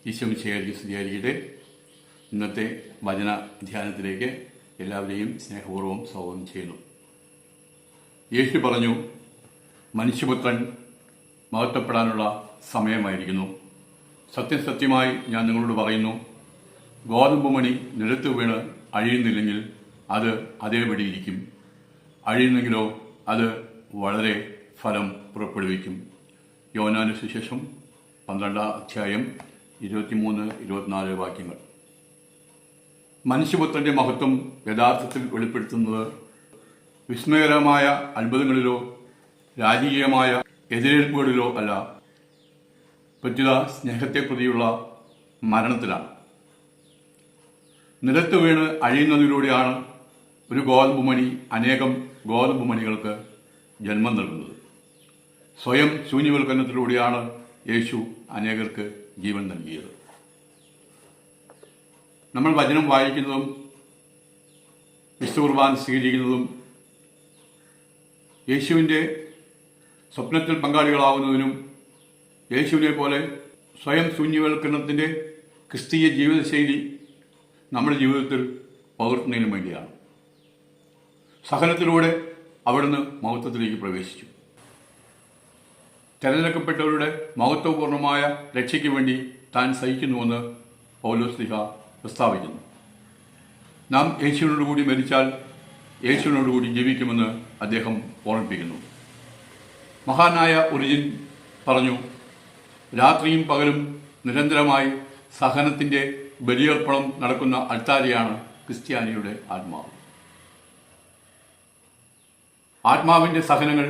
ഈശോമിശിഹായ്ക്ക് സ്തുതിയായിരിക്കട്ടെ. ഇന്നത്തെ വചന ധ്യാനത്തിലേക്ക് എല്ലാവരെയും സ്നേഹപൂർവ്വം സ്വാഗതം ചെയ്യുന്നു. യേശു പറഞ്ഞു, മനുഷ്യപുത്രൻ മഹത്വപ്പെടാനുള്ള സമയമായിരിക്കുന്നു. സത്യമായി ഞാൻ നിങ്ങളോട് പറയുന്നു, ഗോതമ്പ് മണി നിലത്ത് വീണ് അഴിയുന്നില്ലെങ്കിൽ അത് അതേപടി ഇരിക്കും, അഴിയുന്നെങ്കിലോ അത് വളരെ ഫലം പുറപ്പെടുവിക്കും. യോഹന്നാന്റെ സുവിശേഷം 12-ാം അധ്യായം 23-24 വാക്യങ്ങൾ. മനുഷ്യപുത്രന്റെ മഹത്വം യഥാർത്ഥത്തിൽ വെളിപ്പെടുത്തുന്നത് വിസ്മയകരമായ അത്ഭുതങ്ങളിലോ രാജകീയമായ എതിരേൽപ്പുകളിലോ അല്ല, പ്രത്യുത സ്നേഹത്തെ പ്രതിയുള്ള മരണത്തിലാണ്. നിലത്ത് വീണ് അഴിയുന്നതിലൂടെയാണ് ഒരു ഗോതമ്പ് മണി അനേകം ഗോതമ്പ് മണികൾക്ക് ജന്മം നൽകുന്നത്. സ്വയം ശൂന്യവൽക്കരണത്തിലൂടെയാണ് യേശു അനേകർക്ക് ജീവൻ നൽകിയത്. നമ്മൾ വചനം വായിക്കുന്നതും വിശുദ്ധ കുർബാന സ്വീകരിക്കുന്നതും യേശുവിൻ്റെ സ്വപ്നത്തിൽ പങ്കാളികളാവുന്നതിനും യേശുവിനെ പോലെ സ്വയം ശൂന്യവൽക്കരണത്തിൻ്റെ ക്രിസ്തീയ ജീവിതശൈലി നമ്മുടെ ജീവിതത്തിൽ പകർത്തുന്നതിനും വേണ്ടിയാണ്. സഹനത്തിലൂടെ അവിടുന്ന് മഹത്വത്തിലേക്ക് പ്രവേശിച്ചു. തിരഞ്ഞെടുക്കപ്പെട്ടവരുടെ മഹത്വപൂർണമായ രക്ഷയ്ക്ക് വേണ്ടി താൻ സഹിക്കുന്നുവെന്ന് പൗലോസ് ശ്ലീഹ പ്രസ്താവിക്കുന്നു. നാം യേശുവിനോടുകൂടി മരിച്ചാൽ യേശുവിനോടുകൂടി ജീവിക്കുമെന്ന് അദ്ദേഹം ഓർമ്മിപ്പിക്കുന്നു. മഹാനായ ഒറിജിൻ പറഞ്ഞു, രാത്രിയും പകലും നിരന്തരമായി സഹനത്തിൻ്റെ ബലിയർപ്പണം നടക്കുന്ന അൾത്താരയാണ് ക്രിസ്ത്യാനിയുടെ ആത്മാവ്. ആത്മാവിൻ്റെ സഹനങ്ങൾ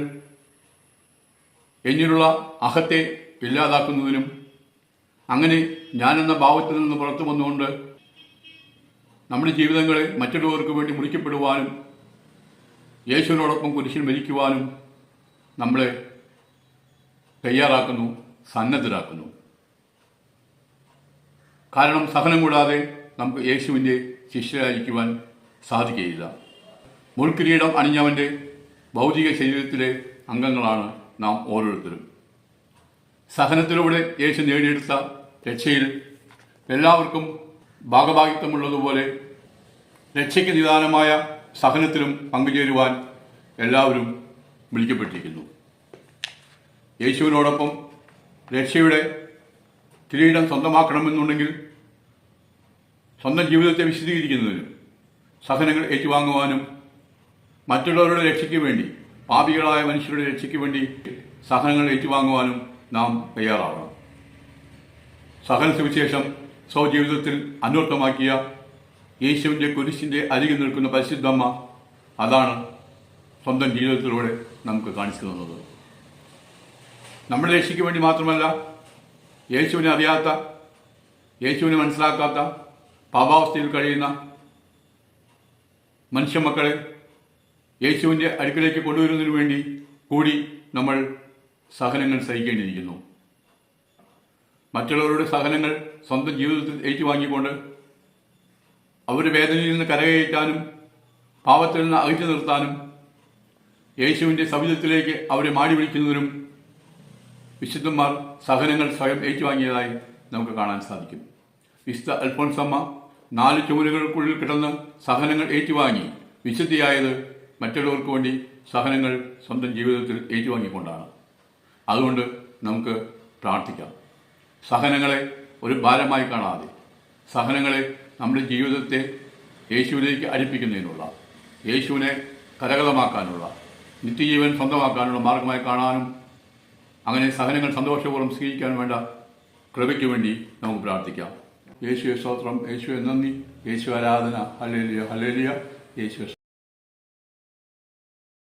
എന്നിലുള്ള അഹത്തെ ഇല്ലാതാക്കുന്നതിനും അങ്ങനെ ഞാനെന്ന ഭാവത്തിൽ നിന്ന് പുറത്തു വന്നുകൊണ്ട് നമ്മുടെ ജീവിതങ്ങളെ മറ്റുള്ളവർക്ക് വേണ്ടി മുറിക്കപ്പെടുവാനും യേശുവിനോടൊപ്പം കുരിശിൽ മരിക്കുവാനും നമ്മളെ തയ്യാറാക്കുന്നു, സന്നദ്ധരാക്കുന്നു. കാരണം സഹനം കൂടാതെ നമുക്ക് യേശുവിൻ്റെ ശിഷ്യരായിരിക്കുവാൻ സാധിക്കുകയില്ല. മുൾക്കിരീടം അണിഞ്ഞവൻ്റെ ഭൗതിക ശരീരത്തിലെ അംഗങ്ങളാണ് നാം ഓരോരുത്തരും. സഹനത്തിലൂടെ യേശു നേടിയെടുത്ത രക്ഷയിൽ എല്ലാവർക്കും ഭാഗഭാഗിത്വമുള്ളതുപോലെ രക്ഷയ്ക്ക് നിദാനമായ സഹനത്തിലും പങ്കുചേരുവാൻ എല്ലാവരും വിളിക്കപ്പെട്ടിരിക്കുന്നു. യേശുവിനോടൊപ്പം രക്ഷയുടെ കിരീടം സ്വന്തമാക്കണമെന്നുണ്ടെങ്കിൽ സ്വന്തം ജീവിതത്തെ വിശദീകരിക്കുന്നതിനും സഹനങ്ങൾ ഏറ്റുവാങ്ങുവാനും മറ്റുള്ളവരുടെ രക്ഷയ്ക്ക് വേണ്ടി, പാപികളായ മനുഷ്യരുടെ രക്ഷയ്ക്ക് വേണ്ടി സഹനങ്ങൾ ഏറ്റുവാങ്ങുവാനും നാം തയ്യാറാവണം. സഹന സുവിശേഷം സ്വജീവിതത്തിൽ അന്വർത്ഥമാക്കിയ യേശുവിൻ്റെ കുരിശിൻ്റെ അരികിൽ നിൽക്കുന്ന പരിശുദ്ധമ്മ അതാണ് സ്വന്തം ജീവിതത്തിലൂടെ നമുക്ക് കാണിച്ചു തന്നത്. നമ്മുടെ രക്ഷയ്ക്ക് വേണ്ടി മാത്രമല്ല, യേശുവിനെ അറിയാത്ത, യേശുവിനെ മനസ്സിലാക്കാത്ത പാപാവസ്ഥയിൽ കഴിയുന്ന മനുഷ്യമക്കളെ യേശുവിൻ്റെ അടുക്കലേക്ക് കൊണ്ടുവരുന്നതിനു വേണ്ടി കൂടി നമ്മൾ സഹനങ്ങൾ സഹിക്കേണ്ടിയിരിക്കുന്നു. മറ്റുള്ളവരുടെ സഹനങ്ങൾ സ്വന്തം ജീവിതത്തിൽ ഏറ്റുവാങ്ങിക്കൊണ്ട് അവരുടെ വേദനയിൽ നിന്ന് കരകയറ്റാനും പാപത്തിൽ നിന്ന് അകറ്റി നിർത്താനും യേശുവിൻ്റെ സവിധത്തിലേക്ക് അവരെ മാടി വിളിക്കുന്നതിനും വിശുദ്ധന്മാർ സഹനങ്ങൾ സ്വയം ഏറ്റുവാങ്ങിയതായി നമുക്ക് കാണാൻ സാധിക്കും. വിശുദ്ധ അൽഫോൻസമ്മ 4 ചുമരുകൾക്കുള്ളിൽ കിടന്ന് സഹനങ്ങൾ ഏറ്റുവാങ്ങി വിശുദ്ധിയായത് മറ്റുള്ളവർക്ക് വേണ്ടി സഹനങ്ങൾ സ്വന്തം ജീവിതത്തിൽ ഏറ്റുവാങ്ങിക്കൊണ്ടാണ്. അതുകൊണ്ട് നമുക്ക് പ്രാർത്ഥിക്കാം. സഹനങ്ങളെ ഒരു ഭാരമായി കാണാതെ സഹനങ്ങളെ നമ്മുടെ ജീവിതത്തെ യേശുവിലേക്ക് അടുപ്പിക്കുന്നതിനുള്ള, യേശുവിനെ കരഗതമാക്കാനുള്ള, നിത്യജീവൻ സ്വന്തമാക്കാനുള്ള മാർഗമായി കാണാനും അങ്ങനെ സഹനങ്ങൾ സന്തോഷപൂർവ്വം സ്വീകരിക്കാനും വേണ്ട കൃപയ്ക്ക് വേണ്ടി നമുക്ക് പ്രാർത്ഥിക്കാം. യേശുവെ സ്തോത്രം, യേശുവെ നന്ദി, യേശു ആരാധന, ഹല്ലേലൂയ ഹല്ലേലൂയ, യേശു